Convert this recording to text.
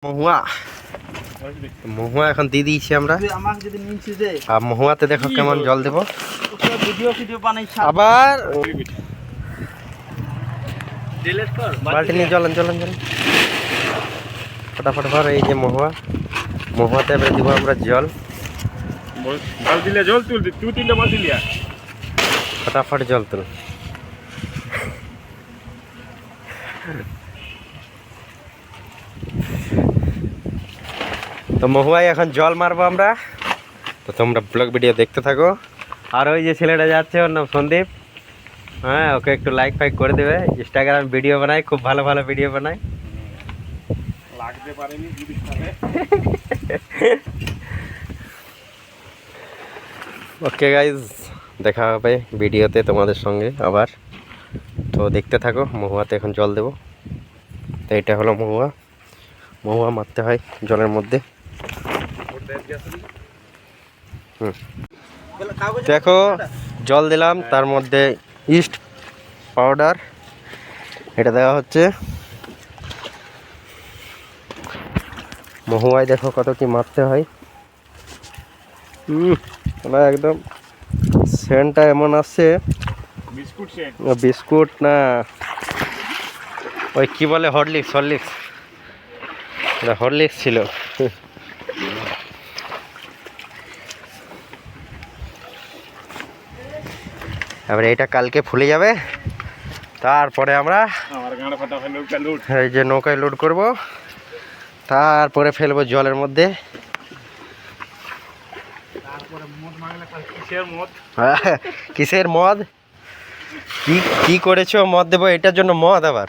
মহুয়া মহুয়া এখন দিয়ে দিয়েছি আমরা। আর মহুয়াতে দেখো কেমন জল দেবো আবার। বালতি নিয়ে চলেন চলেন চলেন ফটাফট ভর। এই যে মহুয়া, মহুয়াতে এবার দিব আমরা জল। জল তুল তুই তিনটা বালতি লিয়া ফটাফট জল তুল। তো মহুয়ায় এখন জল মারবো আমরা। তো তোমরা ব্লগ ভিডিও দেখতে থাকো। আর ওই যে ছেলেটা যাচ্ছে ওর নাম সন্দীপ, হ্যাঁ ওকে একটু লাইক ফাইক করে দেবে। ইনস্টাগ্রাম ভিডিও বানায়, খুব ভালো ভালো ভিডিও বানায়। লাগতে পারেনি ওকে গাইজ, দেখা হবে ভিডিওতে তোমাদের সঙ্গে আবার। তো দেখতে থাকো। মহুয়াতে এখন জল দেবো। তো এটা হলো মহুয়া, মহুয়া মারতে হয় জলের মধ্যে। দেখো জল দিলাম, তার মধ্যে ইস্ট পাউডার এটা দেওয়া হচ্ছে। মহুয়ায় দেখো কত কি মারতে হয়। না একদম সেন্টটা এমন আসছে, বিস্কুট সেন্ট। বিস্কুট না, ওই কি বলে হরলিক্স, হরলিক্স, এটা হরলিক্স ছিল। এবারে এটা কালকে ফুলে যাবে, তারপরে আমরা এই যে নৌকায় লোড করব, তারপরে ফেলবো জলের মধ্যে। কিসের মদ? কি কি করেছো মদ দেবো? এটার জন্য মদ আবার?